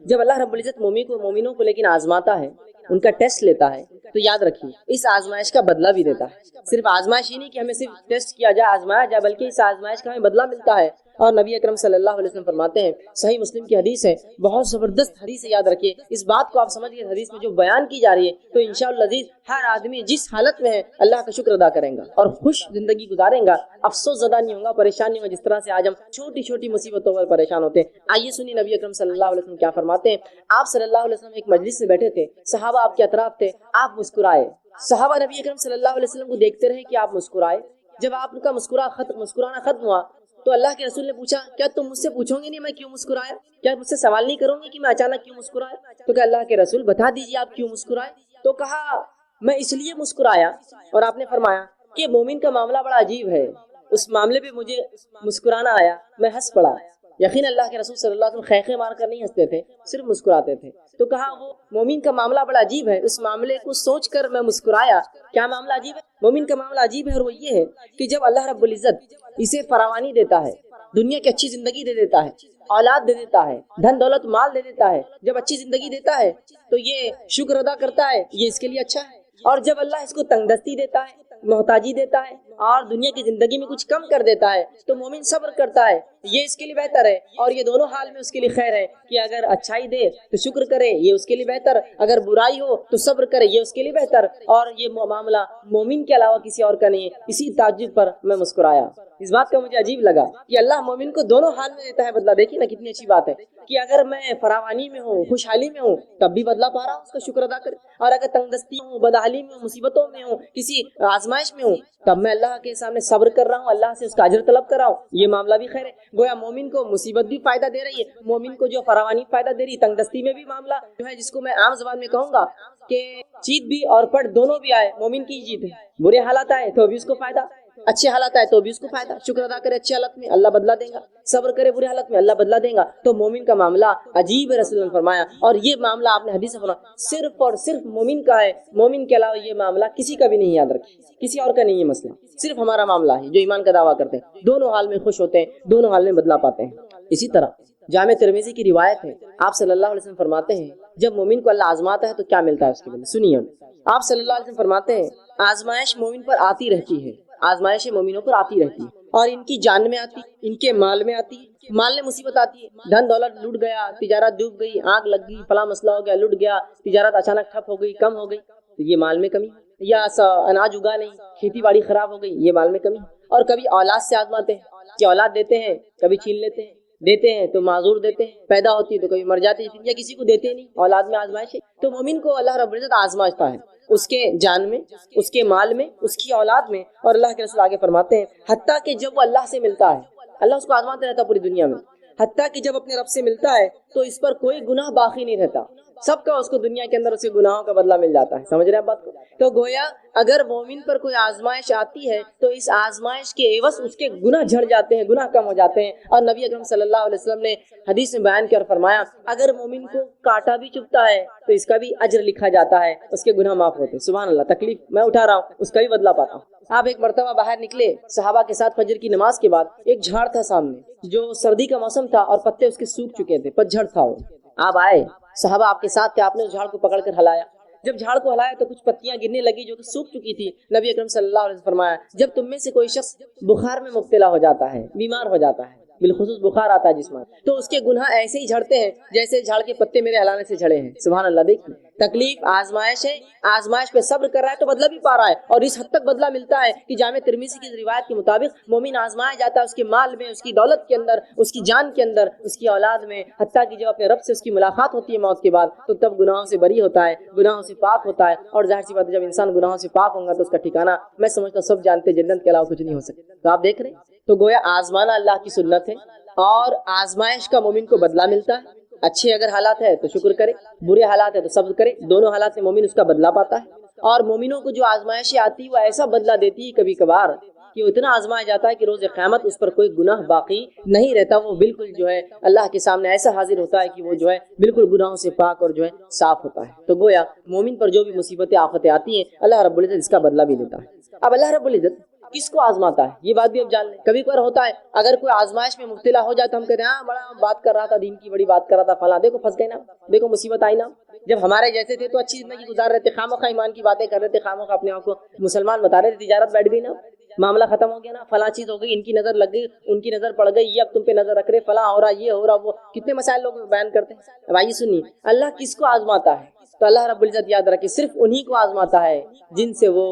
جب اللہ رب العزت مومنوں کو لیکن آزماتا ہے، ان کا ٹیسٹ لیتا ہے، تو یاد رکھیے اس آزمائش کا بدلہ بھی دیتا ہے. صرف آزمائش ہی نہیں کہ ہمیں صرف ٹیسٹ کیا جائے، آزمایا جائے، بلکہ اس آزمائش کا ہمیں بدلہ ملتا ہے. اور نبی اکرم صلی اللہ علیہ وسلم فرماتے ہیں، صحیح مسلم کی حدیث ہے، بہت زبردست حدیث ہے. یاد رکھیے اس بات کو آپ سمجھ گئے، حدیث میں جو بیان کی جا رہی ہے تو انشاءاللہ عزیز ہر آدمی جس حالت میں ہے اللہ کا شکر ادا کرے گا اور خوش زندگی گزارے گا، افسوس زدہ نہیں ہوگا، پریشان نہیں ہوگا جس طرح سے آج ہم چھوٹی چھوٹی مصیبتوں پر پریشان ہوتے ہیں. آئیے سنیے نبی اکرم صلی اللہ علیہ وسلم کیا فرماتے ہیں. آپ صلی اللہ علیہ وسلم ایک مجلس میں بیٹھے تھے، صحابہ آپ کے اطراف تھے، آپ مسکرائے. صحابہ نبی اکرم صلی اللہ علیہ وسلم کو دیکھتے رہے کہ آپ مسکرائے. جب آپ کا مسکرانا ختم ہوا تو اللہ کے رسول نے پوچھا کیا تم مجھ سے پوچھو گے نہیں میں کیوں مسکرایا؟ کیا مجھ سے سوال نہیں کرو گے کہ میں اچانک کیوں مسکرایا؟ تو کہ اللہ کے رسول بتا دیجیے آپ کیوں مسکرائے. تو کہا میں اس لیے مسکرایا، اور آپ نے فرمایا کہ مومن کا معاملہ بڑا عجیب ہے، اس معاملے پہ مجھے مسکرانا آیا، میں ہنس پڑا. یقین اللہ کے رسول صلی اللہ علیہ وسلم خیخے مار کر نہیں ہنستے تھے، صرف مسکراتے تھے. تو کہا وہ مومن کا معاملہ بڑا عجیب ہے، اس معاملے کو سوچ کر میں مسکرایا. کیا معاملہ عجیب ہے؟ مومن کا معاملہ عجیب ہے، اور وہ یہ ہے کہ جب اللہ رب العزت اسے فراوانی دیتا ہے، دنیا کی اچھی زندگی دے دیتا ہے، اولاد دے دیتا ہے، دھن دولت مال دے دیتا ہے، جب اچھی زندگی دیتا ہے تو یہ شکر ادا کرتا ہے، یہ اس کے لیے اچھا ہے. اور جب اللہ اس کو تنگ دستی دیتا ہے، محتاجی دیتا ہے اور دنیا کی زندگی میں کچھ کم کر دیتا ہے تو مومن صبر کرتا ہے، یہ اس کے لیے بہتر ہے. اور یہ دونوں حال میں اس کے لیے خیر ہے کہ اگر اچھائی دے تو شکر کرے، یہ اس کے لیے بہتر، اگر برائی ہو تو صبر کرے، یہ اس کے لیے بہتر. اور یہ معاملہ مومن کے علاوہ کسی اور کا نہیں ہے. اسی تعجب پر میں مسکرایا. اس بات کا مجھے عجیب لگا کہ اللہ مومن کو دونوں حال میں دیتا ہے بدلہ. دیکھیے نا کتنی اچھی بات ہے کہ اگر میں فراوانی میں ہوں، خوشحالی میں ہوں تب بھی بدلہ پا رہا ہوں، اس کا شکر ادا کرے. اور اگر تنگ دستی ہوں، بدحالی میں ہوں، مصیبتوں میں ہوں، کسی آزمائش میں ہوں تب میں اللہ کے سامنے صبر کر رہا ہوں، اللہ سے اس کا اجر طلب کر رہا ہوں، یہ معاملہ بھی خیر ہے. گویا مومن کو مصیبت بھی فائدہ دے رہی ہے، مومن کو جو فراوانی فائدہ دے رہی ہے، تنگ دستی میں بھی معاملہ جو ہے جس کو میں عام زبان میں کہوں گا کہ چیت بھی اور پٹ دونوں بھی آئے مومن کی جیت ہے، برے حالات آئے تو بھی اس کو فائدہ، اچھے حالات آئے تو بھی اس کو فائدہ، شکر ادا کرے اچھے حالت میں اللہ بدلہ دے گا، صبر کرے برے حالت میں اللہ بدلہ دے گا۔ تو مومن کا معاملہ عجیب ہے، رسول اللہ نے فرمایا، اور یہ معاملہ آپ نے حدیث میں فرمایا صرف اور صرف مومن کا ہے، مومن کے علاوہ یہ معاملہ کسی کا بھی نہیں، یاد رکھیں کسی اور کا نہیں ہے مسئلہ، صرف ہمارا معاملہ ہے جو ایمان کا دعویٰ کرتے ہیں، دونوں حال میں خوش ہوتے ہیں، دونوں حال میں بدلہ پاتے ہیں۔ اسی طرح جامع ترمذی کی روایت ہے، آپ صلی اللہ علیہ وسلم فرماتے ہیں جب مومن کو اللہ آزماتا ہے تو کیا ملتا ہے اس کے بدلے، سنیے آپ صلی اللہ علیہ وسلم فرماتے ہیں آزمائش مومن پر آتی رہتی ہے، آزمائش مومنوں پر آتی رہتی ہے، اور ان کی جان میں آتی، ان کے مال میں آتی، مال میں مصیبت آتی ہے، دھن دولت لوٹ گیا، تجارت ڈوب گئی، آگ لگ گئی، فلاں مسئلہ ہو گیا، لٹ گیا، تجارت اچانک ٹھپ ہو گئی، کم ہو گئی، تو یہ مال میں کمی، یا اناج اگا نہیں، کھیتی باڑی خراب ہو گئی، یہ مال میں کمی۔ اور کبھی اولاد سے آزماتے ہیں کہ اولاد دیتے ہیں کبھی چھین لیتے ہیں، دیتے ہیں تو معذور دیتے ہیں، پیدا ہوتی ہے تو کبھی مر جاتی ہے، یا کسی کو دیتے نہیں، اولاد میں آزمائش ہے۔ تو مومن کو اللہ رب العزت آزمائشتا ہے، اس کے جان میں، اس کے مال میں، اس کی اولاد میں، اور اللہ کے رسول آگے فرماتے ہیں حتیٰ کہ جب وہ اللہ سے ملتا ہے، اللہ اس کو آزماتا رہتا پوری دنیا میں، حتیٰ کہ جب اپنے رب سے ملتا ہے تو اس پر کوئی گناہ باقی نہیں رہتا، سب کا اس کو دنیا کے اندر اس کے گناہوں کا بدلہ مل جاتا ہے۔ سمجھ رہے ہیں بات کو؟ تو گویا اگر مومن پر کوئی آزمائش آتی ہے تو اس آزمائش کے عوض اس کے گناہ جھڑ جاتے ہیں، گناہ کم ہو جاتے ہیں۔ اور نبی اکرم صلی اللہ علیہ وسلم نے حدیث میں بیان کیا اور فرمایا اگر مومن کو کانٹا بھی چبھتا ہے تو اس کا بھی اجر لکھا جاتا ہے، اس کے گناہ معاف ہوتے ہیں۔ سبحان اللہ، تکلیف میں اٹھا رہا ہوں اس کا بھی بدلہ پاتا ہوں۔ آپ ایک مرتبہ باہر نکلے صحابہ کے ساتھ فجر کی نماز کے بعد، ایک جھاڑ تھا سامنے، جو سردی کا موسم تھا اور پتے اس کے سوکھ چکے تھے، پتجھڑ تھا وہ۔ آپ آئے، صحابہ آپ کے ساتھ تھے، آپ نے اس جھاڑ کو پکڑ کر ہلایا، جب جھاڑ کو ہلایا تو کچھ پتیاں گرنے لگی جو کہ سوکھ چکی تھی۔ نبی اکرم صلی اللہ علیہ وسلم فرمایا جب تم میں سے کوئی شخص بخار میں مبتلا ہو جاتا ہے، بیمار ہو جاتا ہے، بالخصوص بخار آتا ہے جسم، تو اس کے گناہ ایسے ہی جھڑتے ہیں جیسے جھاڑ کے پتے میرے ہلانے سے جھڑے ہیں۔ سبحان اللہ، دیکھیں تکلیف آزمائش ہے، آزمائش پہ صبر کر رہا ہے تو بدلہ بھی پا رہا ہے، اور اس حد تک بدلہ ملتا ہے کہ جامع ترمذی کی روایت کے مطابق مومن آزمایا جاتا ہے اس کے مال میں، اس کی دولت کے اندر، اس کی جان کے اندر، اس کی اولاد میں، حتیٰ کہ جب اپنے رب سے اس کی ملاقات ہوتی ہے موت کے بعد تو تب گناہوں سے بری ہوتا ہے، گناہوں سے پاک ہوتا ہے۔ اور ظاہر سی بات ہے جب انسان گناہوں سے پاک ہوگا تو اس کا ٹھکانہ میں سمجھتا سب جانتے جنت کے علاوہ کچھ نہیں ہو سکتا۔ تو آپ دیکھ رہے ہیں، تو گویا آزمانا اللہ کی سنت ہے، اور آزمائش کا مومن کو بدلہ ملتا ہے۔ اچھے اگر حالات ہے تو شکر کرے، برے حالات ہے تو صبر کرے، دونوں حالات میں مومن اس کا بدلہ پاتا ہے۔ اور مومنوں کو جو آزمائشیں آتی وہ ایسا بدلہ دیتی ہے کبھی کبھار کہ وہ اتنا آزمایا جاتا ہے کہ روز قیامت اس پر کوئی گناہ باقی نہیں رہتا، وہ بالکل جو ہے اللہ کے سامنے ایسا حاضر ہوتا ہے کہ وہ جو ہے بالکل گناہوں سے پاک اور جو ہے صاف ہوتا ہے۔ تو گویا مومن پر جو بھی مصیبتیں آفتیں آتی ہیں اللہ رب العزت اس کا بدلہ بھی دیتا ہے۔ اب اللہ رب العزت کس کو آزماتا ہے یہ بات بھی اب جان لیں۔ کبھی کبھار ہوتا ہے اگر کوئی آزمائش میں مبتلا ہو جائے تو ہم کہتے ہیں ہاں بڑا بات کر رہا تھا، دین کی بڑی بات کر رہا تھا، فلاں دیکھو پھنس گئے نا، دیکھو مصیبت آئی نا۔ جب ہمارے جیسے تھے تو اچھی زندگی گزار رہے تھے، خامخواہ ایمان کی باتیں کر رہے تھے، خامخواہ اپنے آپ کو مسلمان بتا رہے تھے، تجارت بیٹھ گئی نا، معاملہ ختم ہو گیا نا، فلاں چیز ہو گئی، ان کی نظر لگ گئی، ان کی نظر پڑ گئی، یہ اب تم پہ نظر رکھ رہے، فلاں ہو رہا، یہ ہو رہا، وہ کتنے مسائل لوگ بیان کرتے ہیں۔ اب آئیے سنیے اللہ کس کو آزماتا ہے، تو اللہ رب العزت یاد رکھے صرف انہی کو آزماتا ہے جن سے وہ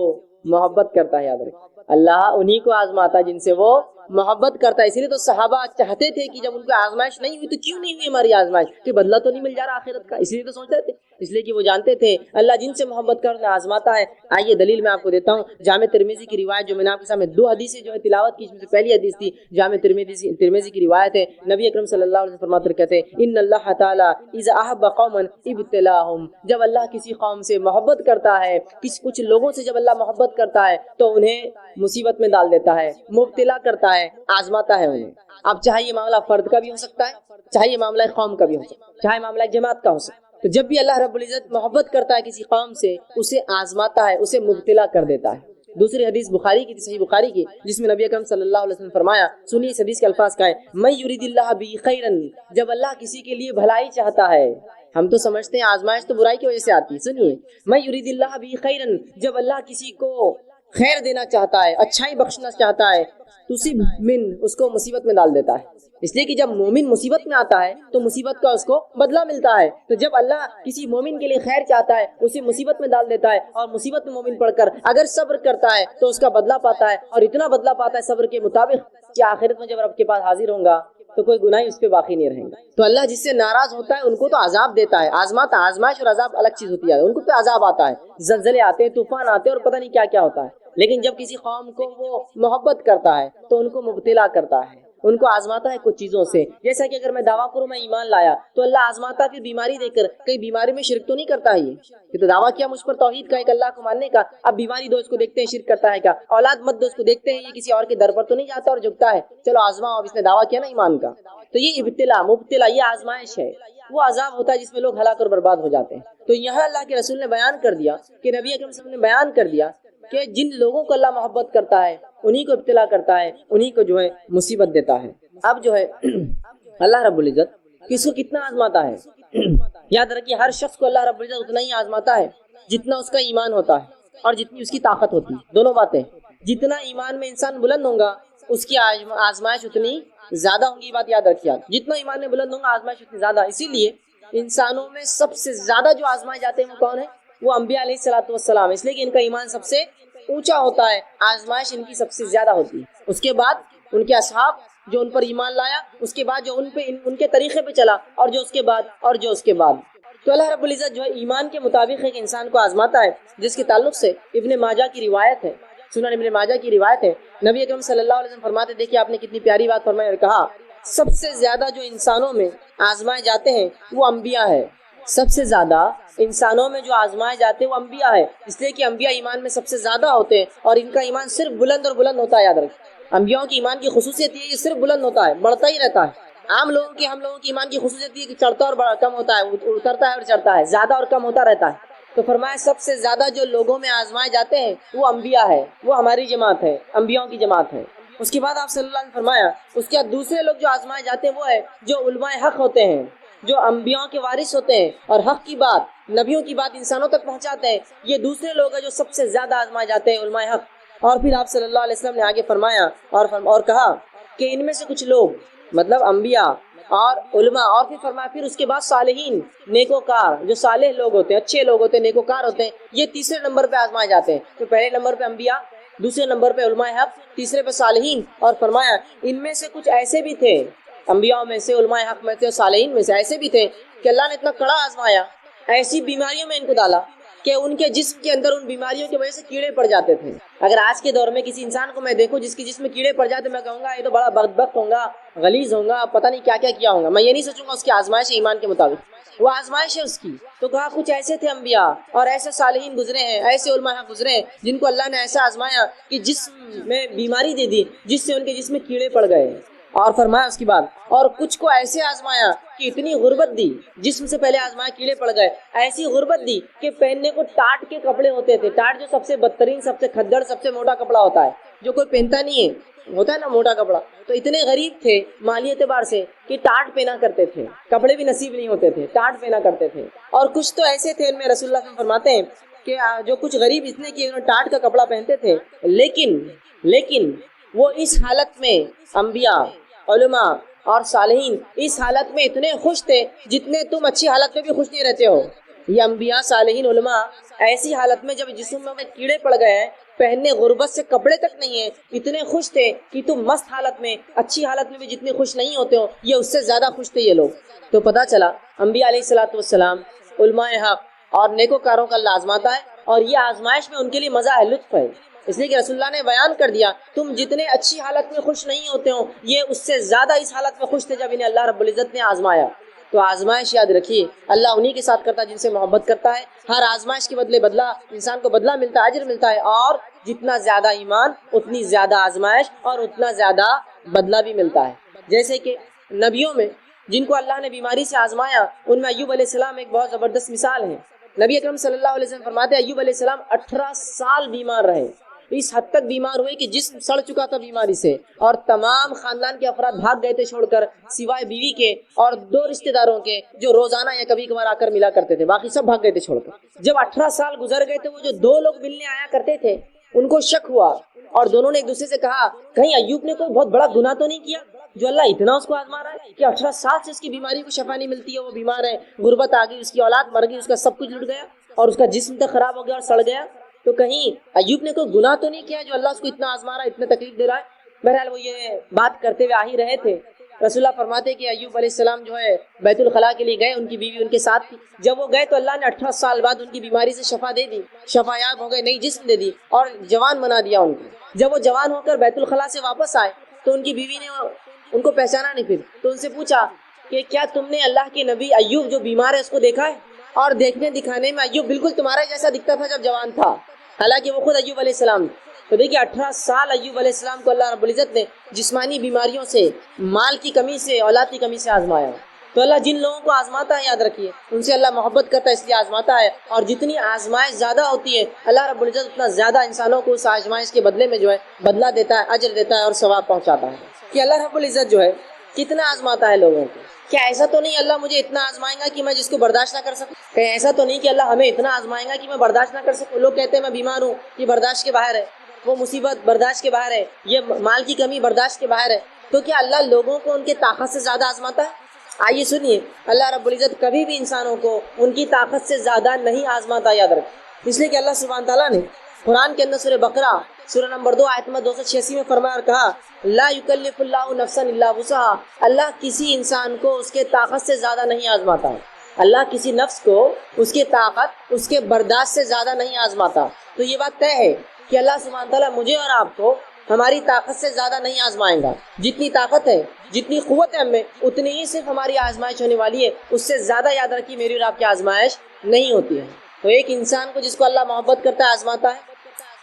محبت کرتا ہے۔ یاد رکھے اللہ انہی کو آزماتا ہے جن سے وہ محبت کرتا ہے۔ اسی لیے تو صحابہ چاہتے تھے کہ جب ان کو آزمائش نہیں ہوئی تو کیوں نہیں ہوئی ہماری آزمائش، کہ بدلہ تو نہیں مل جا رہا آخرت کا، اس لیے تو سوچتے تھے، اس لیے کہ وہ جانتے تھے اللہ جن سے محبت کرنا آزماتا ہے۔ آئیے دلیل میں آپ کو دیتا ہوں، جامع ترمذی کی روایت جو میں نے آپ کے سامنے دو حدیثیں جو ہے تلاوت کی، اس میں سے پہلی حدیث تھی جامع ترمذی کی روایت ہے، نبی اکرم صلی اللہ علیہ وسلم فرماتے کہتے ہیں ان اللہ تعالی اذا احب قوما ابتلاهم، جب اللہ کسی قوم سے محبت کرتا ہے، کچھ لوگوں سے جب اللہ محبت کرتا ہے تو انہیں مصیبت میں ڈال دیتا ہے، مبتلا کرتا ہے، آزماتا ہے انہیں۔ اب چاہے یہ معاملہ فرد کا بھی ہو سکتا ہے، چاہے یہ معاملہ قوم کا بھی ہو سکتا ہے، چاہے معاملہ جماعت کا ہو سکتا ہے۔ تو جب بھی اللہ رب العزت محبت کرتا ہے کسی قوم سے، اسے آزماتا ہے، اسے مبتلا کر دیتا ہے۔ دوسری حدیث بخاری کی، صحیح بخاری کی، جس میں نبی اکرم صلی اللہ علیہ وسلم فرمایا، سنیے اس حدیث کے الفاظ کا ہے، من یرید اللہ بہ خیرا، جب اللہ کسی کے لیے بھلائی چاہتا ہے، ہم تو سمجھتے ہیں آزمائش تو برائی کی وجہ سے آتی ہے، سنیے من یرید اللہ بہ خیرا، جب اللہ کسی کو خیر دینا چاہتا ہے، اچھائی بخشنا چاہتا ہے، تصب من، اس کو مصیبت میں ڈال دیتا ہے۔ اس لیے کہ جب مومن مصیبت میں آتا ہے تو مصیبت کا اس کو بدلہ ملتا ہے، تو جب اللہ کسی مومن کے لیے خیر چاہتا ہے اسے مصیبت میں ڈال دیتا ہے، اور مصیبت میں مومن پڑھ کر اگر صبر کرتا ہے تو اس کا بدلہ پاتا ہے، اور اتنا بدلہ پاتا ہے صبر کے مطابق کہ آخرت میں جب رب کے پاس حاضر ہوں گا تو کوئی گناہ اس پہ باقی نہیں رہیں گا۔ تو اللہ جس سے ناراض ہوتا ہے ان کو تو عذاب دیتا ہے، آزماتا، آزمائش اور عذاب الگ چیز ہوتی ہے، ان کو پہ عذاب آتا ہے، زلزلے آتے ہیں، طوفان آتے ہیں، اور پتہ نہیں کیا کیا ہوتا ہے۔ لیکن جب کسی قوم کو وہ محبت کرتا ہے تو ان کو مبتلا کرتا ہے، ان کو آزماتا ہے کچھ چیزوں سے. جیسا کہ اگر میں دعویٰ کروں میں ایمان لایا تو اللہ آزماتا ہے پھر بیماری دے کر. کئی بیماری میں شرک تو نہیں کرتا ہے یہ تو دعویٰ کیا مجھ پر توحید کا ایک اللہ کو ماننے کا, اب بیماری دو اس کو دیکھتے ہیں شرک کرتا ہے کیا, اولاد مت دو اس کو دیکھتے ہیں یہ کسی اور کے در پر تو نہیں جاتا اور جھکتا ہے, چلو آزماؤ. اب اس نے دعویٰ کیا نا ایمان کا, تو یہ ابتلا مبتلا یہ آزمائش ہے, وہ عذاب ہوتا ہے جس میں لوگ ہلاک اور برباد ہو جاتے ہیں. تو یہاں اللہ کے رسول نے بیان کر دیا کہ نبی اکرم صلی اللہ علیہ وسلم نے بیان کر دیا کہ جن لوگوں کو اللہ محبت کرتا ہے انہی کو ابتلا کرتا ہے, انہی کو جو ہے مصیبت دیتا ہے. اب جو ہے اللہ رب العزت کس کو کتنا آزماتا ہے, یاد رکھیے ہر شخص کو اللہ رب العزت اتنا ہی آزماتا ہے جتنا اس کا ایمان ہوتا ہے اور جتنی اس کی طاقت ہوتی ہے. دونوں باتیں, جتنا ایمان میں انسان بلند ہوگا اس کی آزمائش اتنی زیادہ ہوں گی. بات یاد رکھیے آپ, جتنا ایمان میں بلند ہوگا آزمائش اتنی زیادہ. اسی لیے انسانوں میں سب سے زیادہ جو آزمائے جاتے ہیں وہ کون ہے, وہ انبیاء علیہ الصلوۃ والسلام, اس لیے کہ ان کا ایمان سب سے اونچا ہوتا ہے, آزمائش ان کی سب سے زیادہ ہوتی ہے. اس کے بعد ان کے اصحاب جو ان پر ایمان لایا, اس کے بعد جو ان کے طریقے پہ چلا, اور جو اس کے بعد. تو اللہ رب العزت جو ہے ایمان کے مطابق ایک انسان کو آزماتا ہے, جس کے تعلق سے ابن ماجہ کی روایت ہے, سنن ابن ماجہ کی روایت ہے. نبی اکرم صلی اللہ علیہ وسلم فرماتے, دیکھیے آپ نے کتنی پیاری بات فرمائی اور کہا سب سے زیادہ جو انسانوں میں آزمائے جاتے ہیں وہ انبیاء ہے. سب سے زیادہ انسانوں میں جو آزمائے جاتے ہیں وہ انبیاء ہے, اس لیے کہ انبیاء ایمان میں سب سے زیادہ ہوتے ہیں اور ان کا ایمان صرف بلند اور بلند ہوتا ہے. یاد رکھیں انبیاء کی ایمان کی خصوصیت یہ صرف بلند ہوتا ہے, بڑھتا ہی رہتا ہے. عام لوگوں کی ہم لوگوں کی ایمان کی خصوصیت یہ کہ چڑھتا اور کم ہوتا ہے, اترتا ہے اور چڑھتا ہے, زیادہ اور کم ہوتا رہتا ہے. تو فرمایا سب سے زیادہ جو لوگوں میں آزمائے جاتے ہیں وہ انبیاء ہے, وہ ہماری جماعت ہے, انبیاء کی جماعت ہے. اس کے بعد آپ صلی اللہ علیہ وسلم فرمایا اس کے بعد دوسرے لوگ جو آزمائے جاتے ہیں وہ ہے جو علماء حق ہوتے ہیں, جو انبیاء کے وارث ہوتے ہیں اور حق کی بات نبیوں کی بات انسانوں تک پہنچاتے ہیں. یہ دوسرے لوگ ہیں جو سب سے زیادہ آزمائے جاتے ہیں, علماء حق. اور پھر آپ صلی اللہ علیہ وسلم نے آگے فرمایا اور کہا کہ ان میں سے کچھ لوگ مطلب انبیاء اور علماء, اور پھر فرمایا پھر اس کے بعد صالحین, نیکوکار, جو صالح لوگ ہوتے ہیں, اچھے لوگ ہوتے ہیں, نیکوکار ہوتے ہیں, یہ تیسرے نمبر پہ آزمائے جاتے ہیں. تو پہلے نمبر پہ انبیاء, دوسرے نمبر پہ علماء حق, تیسرے پہ صالحین. اور فرمایا ان میں سے کچھ ایسے بھی تھے, انبیاء میں سے, علماء حق میں سے اور صالحین میں سے ایسے بھی تھے کہ اللہ نے اتنا کڑا آزمایا, ایسی بیماریوں میں ان کو ڈالا کہ ان کے جسم کے اندر ان بیماریوں کی وجہ سے کیڑے پڑ جاتے تھے. اگر آج کے دور میں کسی انسان کو میں دیکھوں جس کے جسم میں کیڑے پڑ جاتے, میں کہوں گا یہ تو بڑا بدبخت ہوگا, غلیظ ہوگا, پتہ نہیں کیا کیا ہوگا. میں یہ نہیں سوچوں گا اس کی آزمائش ایمان کے مطابق, وہ آزمائش ہے اس کی. تو کہا کچھ ایسے تھے انبیاء اور ایسے صالحین گزرے ہیں, ایسے علماء گزرے ہیں جن کو اللہ نے ایسا آزمایا کہ جسم میں بیماری دے دی جس سے ان کے جسم میں کیڑے پڑ گئے. اور فرمایا اس کے بعد اور کچھ کو ایسے آزمایا کہ اتنی غربت دی, جسم سے پہلے آزمایا کیڑے پڑ گئے, ایسی غربت دی کہ پہننے کو ٹاٹ کے کپڑے ہوتے تھے. ٹاٹ جو سب سے بدترین, سب سے کھدڑ, سب سے موٹا کپڑا ہوتا ہے, جو کوئی پہنتا نہیں ہے, ہوتا ہے نا موٹا کپڑا. تو اتنے غریب تھے مالی اعتبار سے کہ ٹاٹ پہنا کرتے تھے, کپڑے بھی نصیب نہیں ہوتے تھے, ٹاٹ پہنا کرتے تھے. اور کچھ تو ایسے تھے, ان میں رسول اللہ صلی اللہ علیہ وسلم فرماتے ہیں کہ جو کچھ غریب اس نے کہ انہوں نے ٹاٹ کا کپڑا پہنتے تھے, لیکن وہ اس حالت میں انبیاء, علماء اور صالحین اس حالت میں اتنے خوش تھے جتنے تم اچھی حالت میں بھی خوش نہیں رہتے ہو. یہ انبیاء, صالحین, علماء ایسی حالت میں جب جسم میں کیڑے پڑ گئے ہیں, پہننے غربت سے کپڑے تک نہیں ہیں, اتنے خوش تھے کہ تم مست حالت میں, اچھی حالت میں بھی جتنے خوش نہیں ہوتے ہو, یہ اس سے زیادہ خوش تھے یہ لوگ. تو پتہ چلا انبیاء علیہ الصلوۃ والسلام, علماء حق اور نیکوکاروں کا اللہ آزماتا ہے, اور یہ آزمائش میں ان کے لیے مزہ ہے, لطف ہے. اس لیے کہ رسول اللہ نے بیان کر دیا تم جتنے اچھی حالت میں خوش نہیں ہوتے ہو, یہ اس سے زیادہ اس حالت میں خوش تھے جب انہیں اللہ رب العزت نے آزمایا. تو آزمائش یاد رکھیے اللہ انہی کے ساتھ کرتا ہے جن سے محبت کرتا ہے. ہر آزمائش کے بدلے بدلہ انسان کو بدلہ ملتا ہے, اجر ملتا ہے, اور جتنا زیادہ ایمان اتنی زیادہ آزمائش اور اتنا زیادہ بدلہ بھی ملتا ہے. جیسے کہ نبیوں میں جن کو اللہ نے بیماری سے آزمایا, ان میں ایوب علیہ السلام ایک بہت زبردست مثال ہے. نبی اکرم صلی اللہ علیہ وسلم فرماتے ہیں ایوب علیہ السلام 18 سال بیمار رہے, اس حد تک بیمار ہوئے کہ جسم سڑ چکا تھا بیماری سے, اور تمام خاندان کے افراد بھاگ گئے تھے چھوڑ کر, سوائے بیوی کے اور 2 رشتہ داروں کے جو روزانہ یا کبھی کبھار آ کر ملا کرتے تھے, باقی سب بھاگ گئے تھے چھوڑ کر. جب 18 سال گزر گئے تھے, وہ جو 2 لوگ ملنے آیا کرتے تھے ان کو شک ہوا, اور دونوں نے ایک دوسرے سے کہا کہیں ایوب نے کوئی بہت بڑا گناہ تو نہیں کیا جو اللہ اتنا اس کو آزما رہا ہے کہ 18 سال سے اس کی بیماری کو شفا نہیں ملتی ہے, وہ بیمار ہے, غربت آ گئی, اس کی اولاد مر گئی, اس کا سب کچھ لٹ گیا اور اس کا جسم تک خراب ہو گیا اور سڑ گیا. تو کہیں ایوب نے کوئی گناہ تو نہیں کیا جو اللہ اس کو اتنا آزما رہا ہے, اتنا تکلیف دے رہا ہے. بہرحال وہ یہ بات کرتے ہوئے آ ہی رہے تھے. رسول اللہ فرماتے کہ ایوب علیہ السلام جو ہے بیت الخلاء کے لیے گئے, ان کی بیوی ان کے ساتھ تھی. جب وہ گئے تو اللہ نے 18 سال بعد ان کی بیماری سے شفا دے دی, شفا یاب ہو گئے, نئی جسم دے دی اور جوان بنا دیا ان کو. جب وہ جوان ہو کر بیت الخلاء سے واپس آئے تو ان کی بیوی نے ان کو پہچانا نہیں پھر. تو ان سے پوچھا کہ کیا تم نے اللہ کے نبی ایوب جو بیمار ہے اس کو دیکھا ہے؟ اور دیکھنے دکھانے میں ایوب بالکل تمہارے جیسا دکھتا تھا جب جوان تھا، حالانکہ وہ خود ایوب علیہ السلام. تو دیکھیے 18 سال ایوب علیہ السلام کو اللہ رب العزت نے جسمانی بیماریوں سے، مال کی کمی سے، اولاد کی کمی سے آزمایا. تو اللہ جن لوگوں کو آزماتا ہے یاد رکھیے ان سے اللہ محبت کرتا ہے اس لیے آزماتا ہے. اور جتنی آزمائش زیادہ ہوتی ہے اللہ رب العزت اتنا زیادہ انسانوں کو اس آزمائش کے بدلے میں جو ہے بدلہ دیتا ہے، اجر دیتا ہے اور ثواب پہنچاتا ہے. کہ اللہ رب العزت جو ہے کتنا آزماتا ہے لوگوں کو. کیا ایسا تو نہیں اللہ مجھے اتنا آزمائے گا کہ میں جس کو برداشت نہ کر سکوں؟ کہیں ایسا تو نہیں کہ اللہ ہمیں اتنا آزمائے گا کہ میں برداشت نہ کر سکوں؟ لوگ کہتے ہیں میں بیمار ہوں، یہ برداشت کے باہر ہے، وہ مصیبت برداشت کے باہر ہے، یہ مال کی کمی برداشت کے باہر ہے. تو کیا اللہ لوگوں کو ان کے طاقت سے زیادہ آزماتا ہے؟ آئیے سنیے، اللہ رب العزت کبھی بھی انسانوں کو ان کی طاقت سے زیادہ نہیں آزماتا، یاد رکھ. اس لیے کہ اللہ سبحانہ تعالیٰ نے قرآن کے اندر سورہ بقرہ سورہ نمبر 2 آیت نمبر 286 میں فرمایا اور کہا لا یکلف اللہ نفسا الا وسعها. اللہ کسی انسان کو اس کے طاقت سے زیادہ نہیں آزماتا. اللہ کسی نفس کو اس کے طاقت، اس کے برداشت سے زیادہ نہیں آزماتا. تو یہ بات طے ہے کہ اللہ سبحانہ تعالیٰ مجھے اور آپ کو ہماری طاقت سے زیادہ نہیں آزمائیں گا. جتنی طاقت ہے، جتنی قوت ہے ہمیں، اتنی ہی صرف ہماری آزمائش ہونے والی ہے. اس سے زیادہ یاد رکھیے میری اور آپ کی آزمائش نہیں ہوتی ہے. تو ایک انسان کو جس کو اللہ محبت کرتا ہے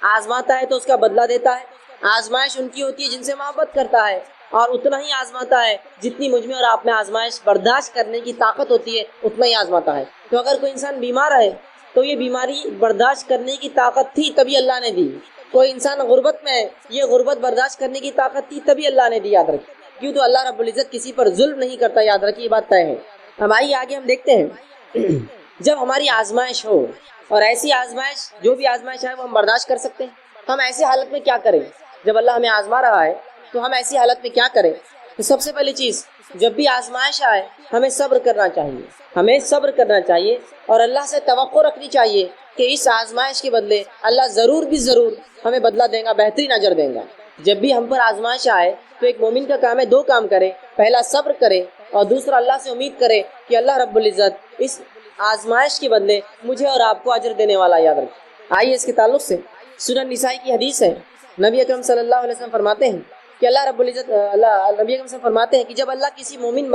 آزماتا ہے تو اس کا بدلہ دیتا ہے. آزمائش ان کی ہوتی ہے جن سے محبت کرتا ہے، اور اتنا ہی آزماتا ہے جتنی مجھ میں اور آپ میں آزمائش برداشت کرنے کی طاقت ہوتی ہے اتنا ہی آزماتا ہے. تو اگر کوئی انسان بیمار ہے تو یہ بیماری برداشت کرنے کی طاقت تھی تبھی اللہ نے دی. کوئی انسان غربت میں ہے، یہ غربت برداشت کرنے کی طاقت تھی تبھی اللہ نے دی. یاد رکھیے کیوں تو اللہ رب العزت کسی پر ظلم نہیں کرتا. یاد رکھیے یہ بات طے ہے. ہماری آگے ہم دیکھتے ہیں جب ہماری آزمائش ہو، اور ایسی آزمائش جو بھی آزمائش ہے وہ ہم برداشت کر سکتے ہیں، ہم ایسی حالت میں کیا کریں؟ جب اللہ ہمیں آزما رہا ہے تو ہم ایسی حالت میں کیا کریں؟ تو سب سے پہلی چیز، جب بھی آزمائش آئے ہمیں صبر کرنا چاہیے، اور اللہ سے توقع رکھنی چاہیے کہ اس آزمائش کے بدلے اللہ ضرور ہمیں بدلہ دیں گا، بہترین اجر دیں گا. جب بھی ہم پر آزمائش آئے تو ایک مومن کا کام ہے 2 کام کرے. پہلا صبر کرے اور دوسرا اللہ سے امید کرے کہ اللہ رب العزت اس آزمائش کے بدلے مجھے اور آپ کو اجر دینے والا. یاد رکھیں. آئیے اس کے تعلق سے سنن نسائی کی حدیث ہے. نبی اکرم صلی اللہ علیہ وسلم فرماتے ہیں کہ اللہ رب العزت نبی اکرم صلی اللہ علیہ وسلم فرماتے ہیں کہ جب اللہ کسی مومن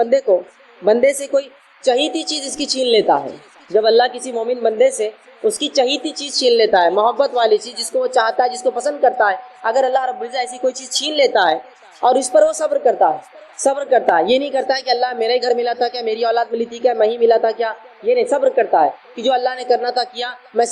بندے سے کوئی چہیتی چیز اس کی چھین لیتا ہے، جب اللہ کسی مومن بندے سے اس کی چہیتی چیز چھین لیتا ہے، محبت والی چیز جس کو وہ چاہتا ہے، جس کو پسند کرتا ہے، اگر اللہ رب العزت ایسی کوئی چیز چھین لیتا ہے اور اس پر وہ صبر کرتا ہے، یہ نہیں کرتا ہے کہ اللہ میرے گھر ملا تھا کیا، میری اولاد ملی تھی کیا، میں ہی ملا تھا کیا، یہ نہیں. صبر کرتا ہے کہ جو اللہ نے کرنا تھا کیا، میں